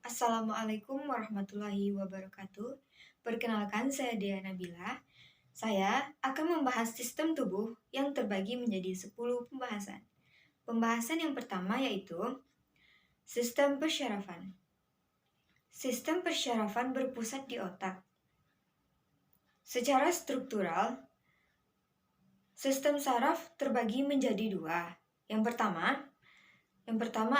Assalamualaikum warahmatullahi wabarakatuh. Perkenalkan, saya Dea Nabila. Saya akan membahas sistem tubuh yang terbagi menjadi 10 pembahasan. Pembahasan yang pertama yaitu sistem persyarafan. Sistem persyarafan berpusat di otak. Secara struktural, sistem saraf terbagi menjadi dua. Yang pertama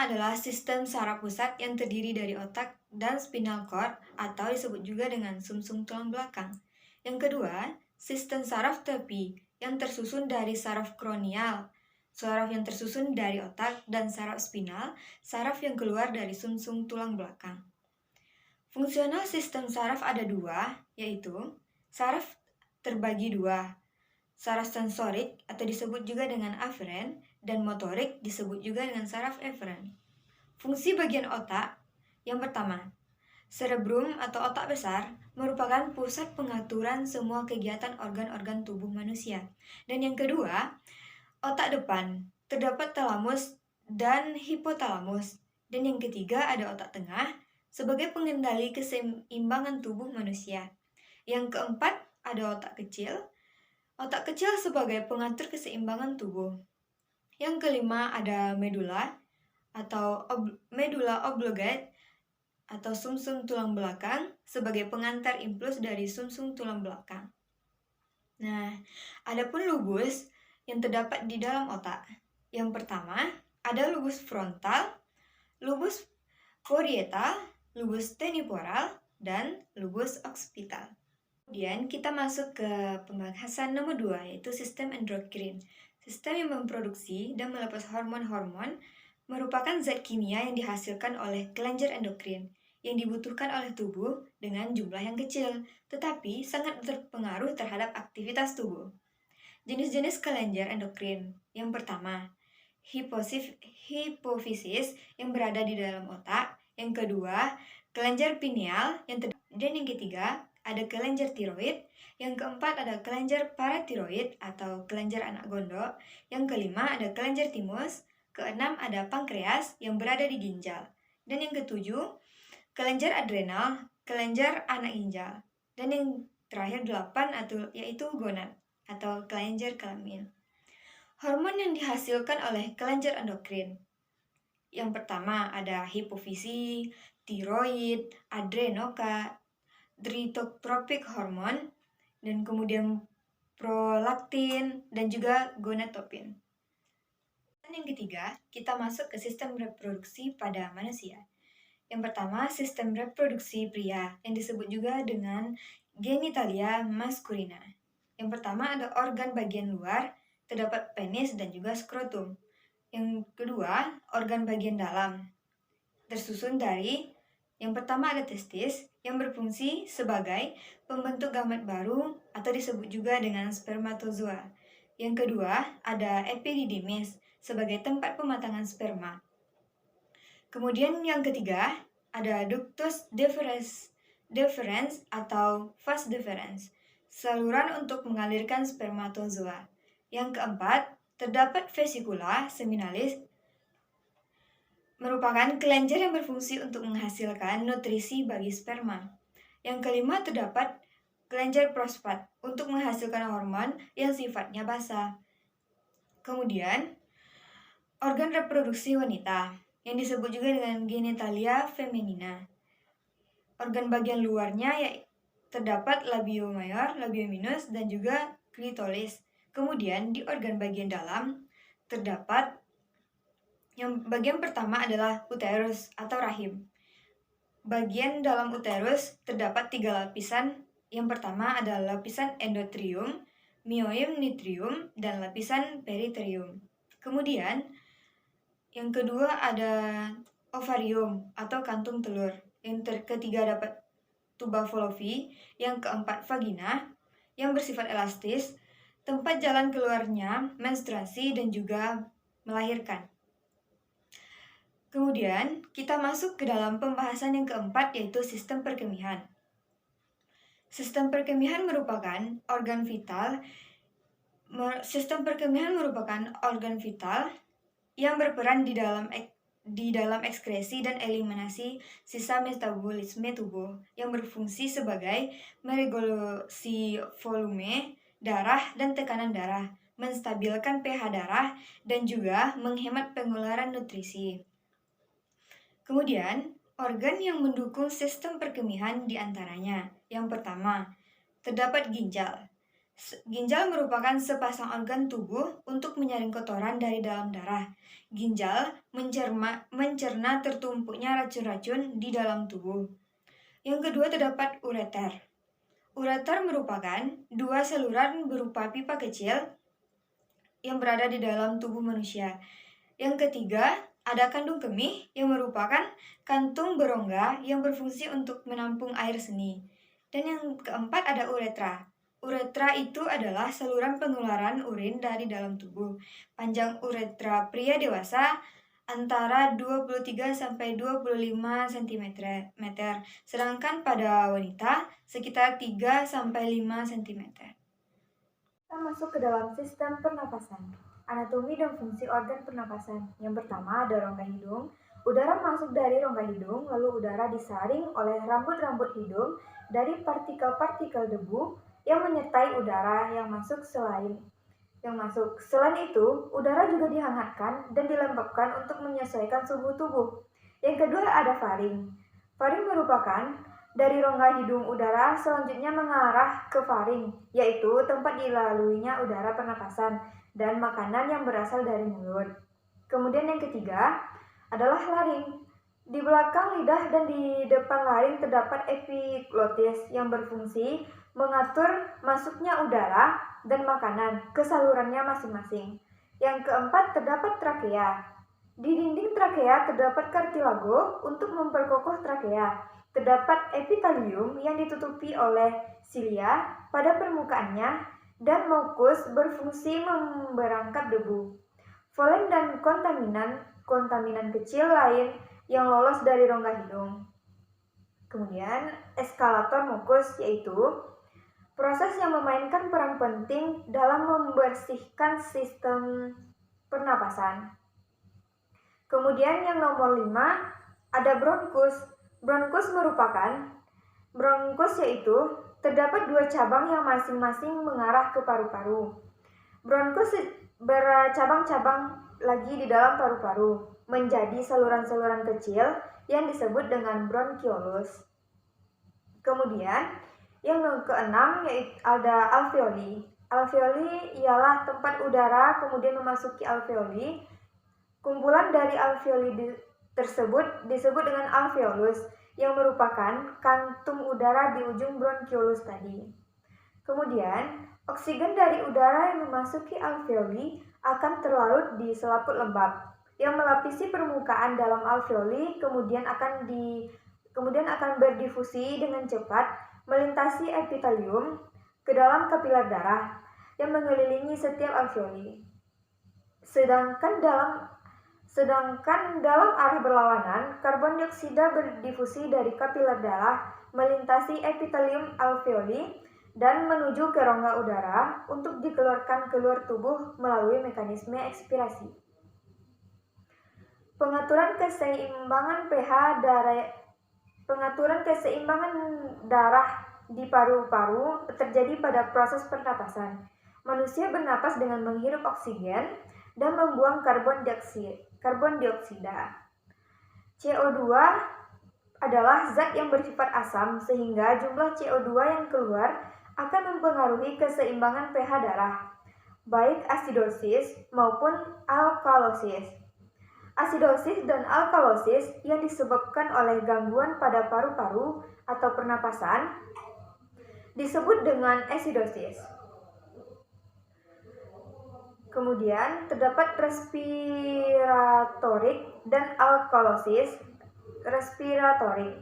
adalah sistem saraf pusat yang terdiri dari otak dan spinal cord atau disebut juga dengan sumsum tulang belakang. Yang kedua, sistem saraf tepi yang tersusun dari saraf kronial, saraf yang tersusun dari otak dan saraf spinal, saraf yang keluar dari sumsum tulang belakang. Fungsional sistem saraf ada dua, yaitu saraf terbagi dua, saraf sensorik atau disebut juga dengan aferen dan motorik disebut juga dengan saraf eferen. Fungsi bagian otak yang pertama, cerebrum atau otak besar merupakan pusat pengaturan semua kegiatan organ-organ tubuh manusia. Dan yang kedua, otak depan terdapat talamus dan hipotalamus. Dan yang ketiga ada otak tengah sebagai pengendali keseimbangan tubuh manusia. Yang keempat ada otak kecil. Otak kecil sebagai pengatur keseimbangan tubuh. Yang kelima ada medula atau medula oblongata atau sumsum tulang belakang sebagai pengantar impuls dari sumsum tulang belakang. Nah, adapun lobus yang terdapat di dalam otak. Yang pertama ada lobus frontal, lobus parietal, lobus temporal, dan lobus occipital. Kemudian kita masuk ke pembahasan nomor 2, yaitu sistem endokrin. Sistem yang memproduksi dan melepas hormon-hormon merupakan zat kimia yang dihasilkan oleh kelenjar endokrin yang dibutuhkan oleh tubuh dengan jumlah yang kecil, tetapi sangat berpengaruh terhadap aktivitas tubuh. Jenis-jenis kelenjar endokrin. Yang pertama, hipofisis yang berada di dalam otak. Yang kedua, kelenjar pineal dan yang ketiga, ada kelenjar tiroid. Yang keempat ada kelenjar paratiroid atau kelenjar anak gondok. Yang kelima ada kelenjar timus. Keenam ada pankreas yang berada di ginjal. Dan yang ketujuh, kelenjar adrenal, kelenjar anak ginjal. Dan yang terakhir 8 yaitu gonad atau kelenjar kelamin. Hormon yang dihasilkan oleh kelenjar endokrin. Yang pertama ada hipofisi, tiroid, adrenotropik hormon, dan kemudian prolaktin, dan juga gonadotropin. Dan yang ketiga, kita masuk ke sistem reproduksi pada manusia. Yang pertama, sistem reproduksi pria, yang disebut juga dengan genitalia maskulina. Yang pertama ada organ bagian luar, terdapat penis dan juga skrotum. Yang kedua, organ bagian dalam, tersusun dari yang pertama ada testis yang berfungsi sebagai pembentuk gamet baru atau disebut juga dengan spermatozoa. Yang kedua ada epididymis sebagai tempat pematangan sperma. Kemudian yang ketiga ada ductus deferens atau vas deferens, saluran untuk mengalirkan spermatozoa. Yang keempat terdapat vesikula seminalis merupakan kelenjar yang berfungsi untuk menghasilkan nutrisi bagi sperma. Yang kelima terdapat kelenjar prostat untuk menghasilkan hormon yang sifatnya basah. Kemudian, organ reproduksi wanita yang disebut juga dengan genitalia feminina. Organ bagian luarnya terdapat labio mayor, labio minus, dan juga klitoris. Kemudian di organ bagian dalam terdapat yang bagian pertama adalah uterus atau rahim. Bagian dalam uterus terdapat 3 lapisan. Yang pertama adalah lapisan endotrium, myometrium, dan lapisan periterium. Kemudian yang kedua ada ovarium atau kantung telur. Yang ketiga dapat tuba fallopi. Yang keempat vagina yang bersifat elastis, tempat jalan keluarnya menstruasi dan juga melahirkan. Kemudian kita masuk ke dalam pembahasan yang keempat, yaitu sistem perkemihan. Sistem perkemihan merupakan organ vital. Sistem perkemihan merupakan organ vital yang berperan di dalam ekskresi dan eliminasi sisa metabolisme tubuh yang berfungsi sebagai meregulasi volume darah dan tekanan darah, menstabilkan pH darah, dan juga menghemat pengeluaran nutrisi. Kemudian, organ yang mendukung sistem perkemihan diantaranya. Yang pertama, terdapat ginjal. Ginjal merupakan sepasang organ tubuh untuk menyaring kotoran dari dalam darah. Ginjal mencerna tertumpuknya racun-racun di dalam tubuh. Yang kedua terdapat ureter. Ureter merupakan dua saluran berupa pipa kecil yang berada di dalam tubuh manusia. Yang ketiga, ada kandung kemih yang merupakan kantung berongga yang berfungsi untuk menampung air seni. Dan yang keempat ada uretra. Uretra itu adalah saluran pengeluaran urin dari dalam tubuh. Panjang uretra pria dewasa antara 23 sampai 25 cm, sedangkan pada wanita sekitar 3 sampai 5 cm. Kita masuk ke dalam sistem pernapasan. Anatomi dan fungsi organ pernapasan. Yang pertama ada rongga hidung. Udara masuk dari rongga hidung, lalu udara disaring oleh rambut-rambut hidung dari partikel-partikel debu yang menyertai udara yang masuk. Selain itu, udara juga dihangatkan dan dilembabkan untuk menyesuaikan suhu tubuh. Yang kedua ada faring. Faring merupakan dari rongga hidung udara selanjutnya mengarah ke faring, yaitu tempat dilaluinya udara pernapasan dan makanan yang berasal dari mulut. Kemudian yang ketiga adalah laring. Di belakang lidah dan di depan laring terdapat epiglotis yang berfungsi mengatur masuknya udara dan makanan ke salurannya masing-masing. Yang keempat terdapat trakea. Di dinding trakea terdapat kartilago untuk memperkokoh trakea. Terdapat epitelium yang ditutupi oleh silia pada permukaannya dan mukus berfungsi memberangkap debu, polen dan kontaminan kecil lain yang lolos dari rongga hidung. Kemudian eskalator mukus yaitu proses yang memainkan peran penting dalam membersihkan sistem pernapasan. Kemudian yang nomor 5 ada bronkus. Bronkus yaitu terdapat 2 cabang yang masing-masing mengarah ke paru-paru. Bronkus bercabang-cabang lagi di dalam paru-paru menjadi saluran-saluran kecil yang disebut dengan bronchiolus. Kemudian yang keenam yaitu ada alveoli. Alveoli ialah tempat udara kemudian memasuki alveoli. Kumpulan dari alveoli tersebut disebut dengan alveolus yang merupakan kantung udara di ujung bronchiolus tadi. Kemudian oksigen dari udara yang memasuki alveoli akan terlarut di selaput lembab yang melapisi permukaan dalam alveoli, kemudian akan berdifusi dengan cepat melintasi epitelium ke dalam kapiler darah yang mengelilingi setiap alveoli. Sedangkan dalam arah berlawanan, karbon dioksida berdifusi dari kapiler darah melintasi epitelium alveoli dan menuju ke rongga udara untuk dikeluarkan keluar tubuh melalui mekanisme ekspirasi. Pengaturan keseimbangan darah di paru-paru terjadi pada proses pernapasan. Manusia bernapas dengan menghirup oksigen dan membuang karbon dioksida. CO2 adalah zat yang bersifat asam sehingga jumlah CO2 yang keluar akan mempengaruhi keseimbangan pH darah, baik asidosis maupun alkalosis. Asidosis dan alkalosis yang disebabkan oleh gangguan pada paru-paru atau pernapasan disebut dengan asidosis. Kemudian terdapat respiratorik dan alkalosis respiratorik.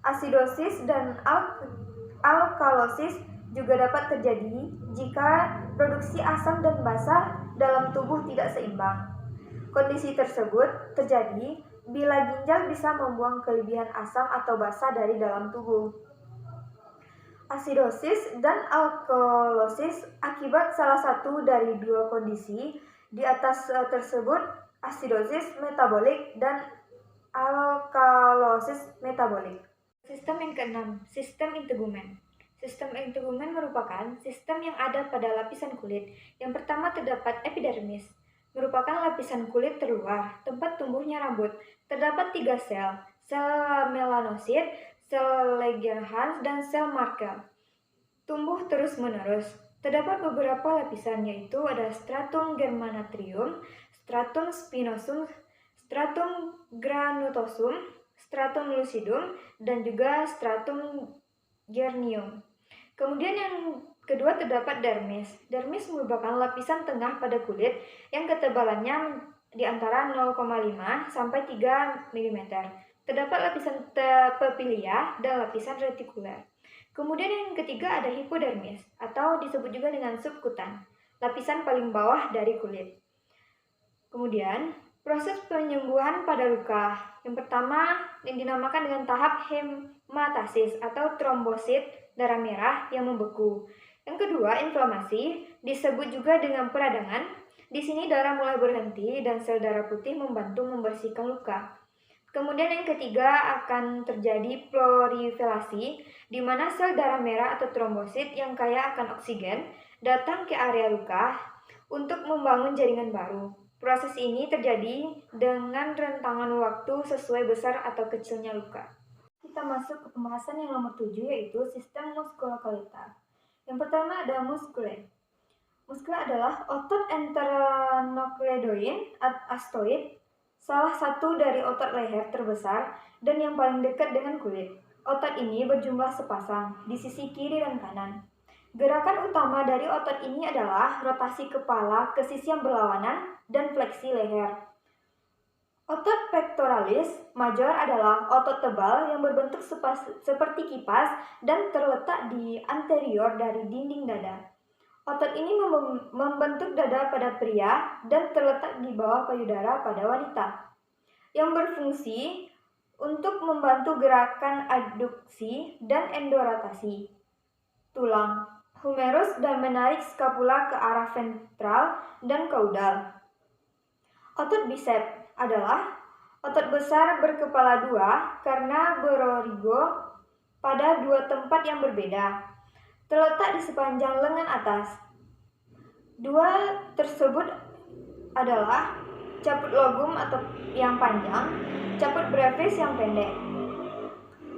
Asidosis dan alkalosis juga dapat terjadi jika produksi asam dan basa dalam tubuh tidak seimbang. Kondisi tersebut terjadi bila ginjal bisa membuang kelebihan asam atau basa dari dalam tubuh. Asidosis dan alkalosis akibat salah satu dari 2 kondisi di atas tersebut, asidosis metabolik dan alkalosis metabolik. Sistem yang keenam, sistem integumen. Sistem integumen merupakan sistem yang ada pada lapisan kulit. Yang pertama terdapat epidermis, merupakan lapisan kulit terluar, tempat tumbuhnya rambut. Terdapat 3 sel, sel melanosit, sel Langerhans, dan sel Merkel. Tumbuh terus-menerus. Terdapat beberapa lapisan, yaitu ada stratum germanatrium, stratum spinosum, stratum granulosum, stratum lucidum, dan juga stratum gernium. Kemudian yang kedua terdapat dermis. Dermis merupakan lapisan tengah pada kulit yang ketebalannya di antara 0,5 sampai 3 mm. Terdapat lapisan papilia dan lapisan retikuler. Kemudian yang ketiga ada hipodermis atau disebut juga dengan subkutan, lapisan paling bawah dari kulit. Kemudian, proses penyembuhan pada luka. Yang pertama yang dinamakan dengan tahap hematasis atau trombosit darah merah yang membeku. Yang kedua, inflamasi, disebut juga dengan peradangan. Di sini darah mulai berhenti dan sel darah putih membantu membersihkan luka. Kemudian yang ketiga akan terjadi proliferasi, di mana sel darah merah atau trombosit yang kaya akan oksigen datang ke area luka untuk membangun jaringan baru. Proses ini terjadi dengan rentangan waktu sesuai besar atau kecilnya luka. Kita masuk ke pembahasan yang nomor 7, yaitu sistem muskuloskeletal. Yang pertama ada muskule. Muskula adalah otot enternocleidoid astoid, salah satu dari otot leher terbesar dan yang paling dekat dengan kulit. Otot ini berjumlah sepasang di sisi kiri dan kanan. Gerakan utama dari otot ini adalah rotasi kepala ke sisi yang berlawanan dan fleksi leher. Otot pectoralis major adalah otot tebal yang berbentuk seperti kipas dan terletak di anterior dari dinding dada. Otot ini membentuk dada pada pria dan terletak di bawah payudara pada wanita, yang berfungsi untuk membantu gerakan adduksi dan endorotasi tulang, humerus, dan menarik skapula ke arah ventral dan kaudal. Otot bisep adalah otot besar berkepala dua karena berorigo pada dua tempat yang berbeda, terletak di sepanjang lengan atas. Dua tersebut adalah caput logum atau yang panjang, caput brevis yang pendek.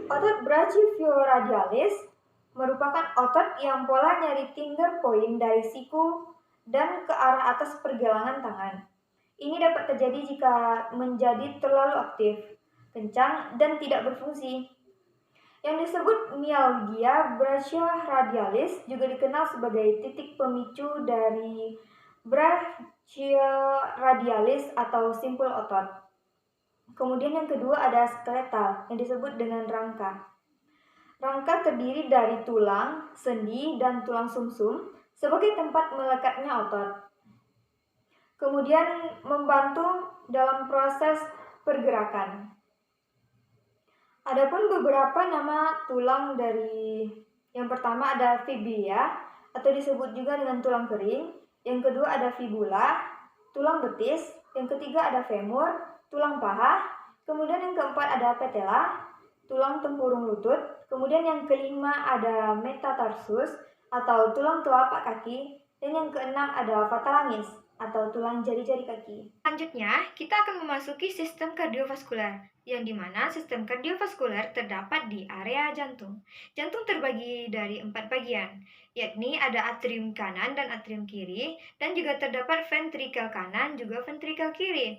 Otot brachioradialis merupakan otot yang pola nyari finger point dari siku dan ke arah atas pergelangan tangan. Ini dapat terjadi jika menjadi terlalu aktif, kencang, dan tidak berfungsi. Yang disebut mialgia brachioradialis juga dikenal sebagai titik pemicu dari brachioradialis atau simpul otot. Kemudian yang kedua ada skeletal yang disebut dengan rangka. Rangka terdiri dari tulang, sendi, dan tulang sumsum sebagai tempat melekatnya otot. Kemudian membantu dalam proses pergerakan. Adapun beberapa nama tulang dari yang pertama ada fibula atau disebut juga dengan tulang kering, yang kedua ada fibula, tulang betis, yang ketiga ada femur, tulang paha, kemudian yang keempat ada patella, tulang tempurung lutut, kemudian yang kelima ada metatarsus atau tulang telapak kaki, dan yang keenam ada phalanges atau tulang jari-jari kaki. Selanjutnya, kita akan memasuki sistem kardiovaskular, yang dimana sistem kardiovaskular terdapat di area jantung. Jantung terbagi dari 4 bagian, yakni ada atrium kanan dan atrium kiri, dan juga terdapat ventrikel kanan juga ventrikel kiri.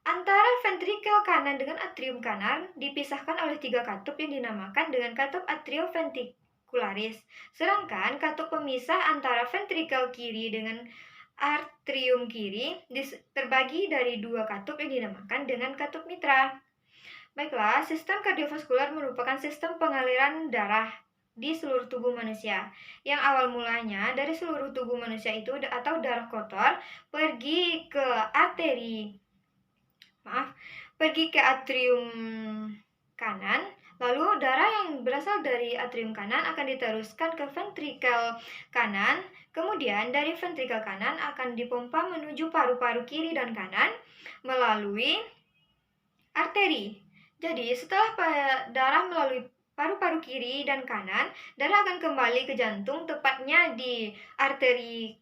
Antara ventrikel kanan dengan atrium kanan dipisahkan oleh 3 katup yang dinamakan dengan katup atrioventricularis. Sedangkan katup pemisah antara ventrikel kiri dengan atrium kiri terbagi dari 2 katup yang dinamakan dengan katup mitra. Baiklah, sistem kardiovaskular merupakan sistem pengaliran darah di seluruh tubuh manusia, yang awal mulanya dari seluruh tubuh manusia itu atau darah kotor pergi ke atrium kanan, lalu darah yang berasal dari atrium kanan akan diteruskan ke ventrikel kanan, kemudian dari ventrikel kanan akan dipompa menuju paru-paru kiri dan kanan melalui arteri. Jadi, setelah darah melalui paru-paru kiri dan kanan, darah akan kembali ke jantung, tepatnya di arteri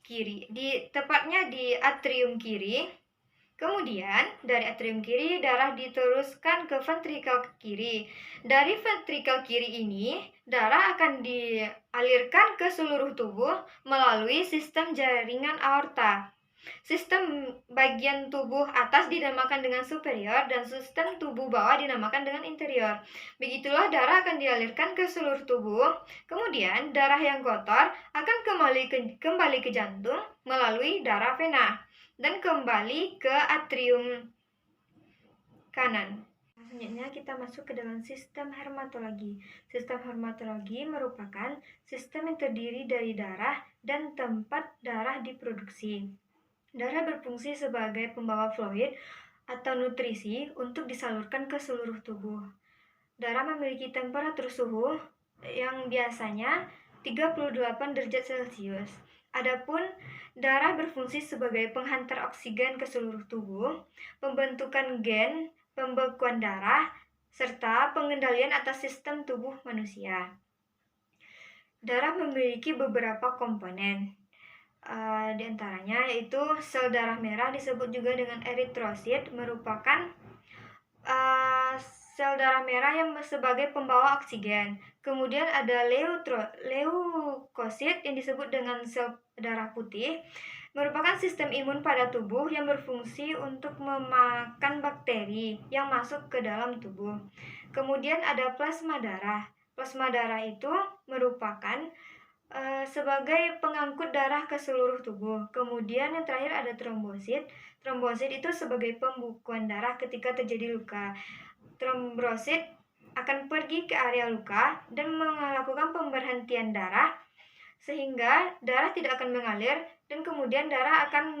kiri, tepatnya di atrium kiri. Kemudian, dari atrium kiri, darah diteruskan ke ventrikel kiri. Dari ventrikel kiri ini, darah akan dialirkan ke seluruh tubuh melalui sistem jaringan aorta. Sistem bagian tubuh atas dinamakan dengan superior dan sistem tubuh bawah dinamakan dengan interior. Begitulah darah akan dialirkan ke seluruh tubuh. Kemudian darah yang kotor akan kembali ke jantung melalui darah vena dan kembali ke atrium kanan. Selanjutnya kita masuk ke dalam sistem hematologi. Sistem hematologi merupakan sistem yang terdiri dari darah dan tempat darah diproduksi. Darah berfungsi sebagai pembawa fluid atau nutrisi untuk disalurkan ke seluruh tubuh. Darah memiliki temperatur suhu yang biasanya 38 derajat Celcius. Adapun darah berfungsi sebagai penghantar oksigen ke seluruh tubuh, pembentukan gen, pembekuan darah, serta pengendalian atas sistem tubuh manusia. Darah memiliki beberapa komponen. Di antaranya yaitu sel darah merah disebut juga dengan eritrosit, merupakan sel darah merah yang sebagai pembawa oksigen. Kemudian ada leukosit yang disebut dengan sel darah putih, merupakan sistem imun pada tubuh yang berfungsi untuk memakan bakteri yang masuk ke dalam tubuh. Kemudian ada plasma darah. Plasma darah itu merupakan sebagai pengangkut darah ke seluruh tubuh. Kemudian yang terakhir ada trombosit. Trombosit itu sebagai pembekuan darah ketika terjadi luka. Trombosit akan pergi ke area luka dan melakukan pemberhentian darah sehingga darah tidak akan mengalir dan kemudian darah akan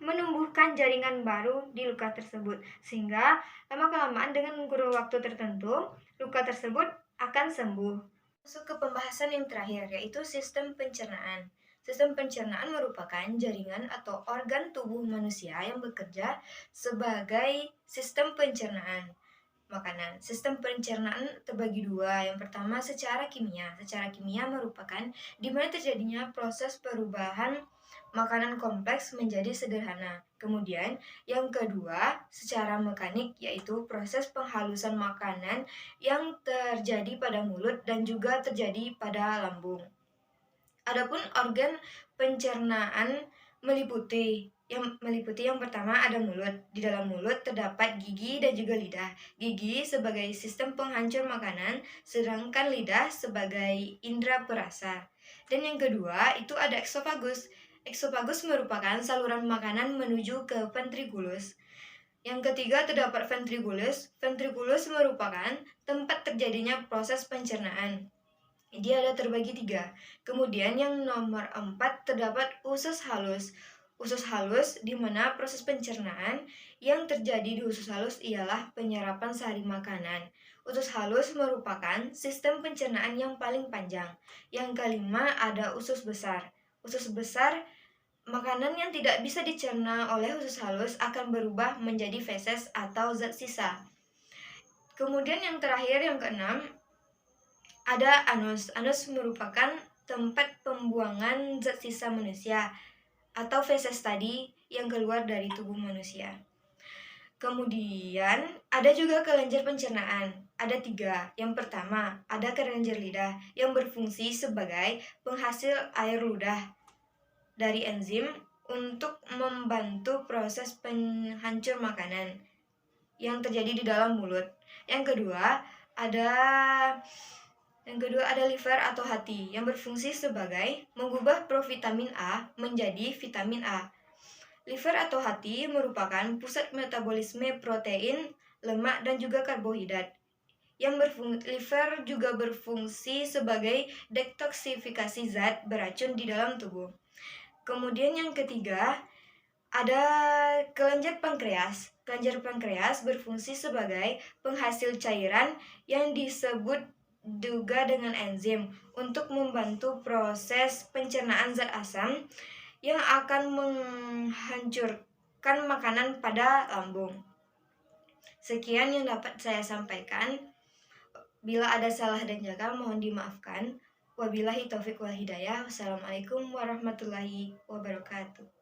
menumbuhkan jaringan baru di luka tersebut sehingga lama-kelamaan dengan kurun waktu tertentu luka tersebut akan sembuh. Masuk ke pembahasan yang terakhir, yaitu sistem pencernaan. Sistem pencernaan merupakan jaringan atau organ tubuh manusia yang bekerja sebagai sistem pencernaan makanan. Sistem pencernaan terbagi dua. Yang pertama secara kimia. Secara kimia merupakan di mana terjadinya proses perubahan makanan kompleks menjadi sederhana. Kemudian yang kedua secara mekanik, yaitu proses penghalusan makanan yang terjadi pada mulut dan juga terjadi pada lambung. Adapun organ pencernaan meliputi yang pertama ada mulut. Di dalam mulut terdapat gigi dan juga lidah. Gigi sebagai sistem penghancur makanan, sedangkan lidah sebagai indera perasa. Dan yang kedua itu ada eksofagus. Eksofagus merupakan saluran makanan menuju ke ventriculus. Yang ketiga terdapat ventriculus. Ventriculus merupakan tempat terjadinya proses pencernaan. Dia ada terbagi tiga. Kemudian yang nomor 4 terdapat usus halus. Usus halus di mana proses pencernaan yang terjadi di usus halus ialah penyerapan sari makanan. Usus halus merupakan sistem pencernaan yang paling panjang. Yang kelima ada usus besar. Usus besar, makanan yang tidak bisa dicerna oleh usus halus akan berubah menjadi feses atau zat sisa. Kemudian yang terakhir yang keenam ada anus. Anus merupakan tempat pembuangan zat sisa manusia atau feses tadi yang keluar dari tubuh manusia. Kemudian ada juga kelenjar pencernaan. Ada 3. Yang pertama ada kelenjar lidah yang berfungsi sebagai penghasil air ludah dari enzim untuk membantu proses penghancur makanan yang terjadi di dalam mulut. Yang kedua ada liver atau hati yang berfungsi sebagai mengubah provitamin A menjadi vitamin A. Liver atau hati merupakan pusat metabolisme protein, lemak, dan juga karbohidrat. Liver juga berfungsi sebagai detoksifikasi zat beracun di dalam tubuh. Kemudian yang ketiga ada kelenjar pankreas. Kelenjar pankreas berfungsi sebagai penghasil cairan yang disebut juga dengan enzim untuk membantu proses pencernaan zat asam yang akan menghancurkan makanan pada lambung. Sekian yang dapat saya sampaikan. Bila ada salah dan gagal mohon dimaafkan. Wabillahi taufiq wal hidayah. Wassalamualaikum warahmatullahi wabarakatuh.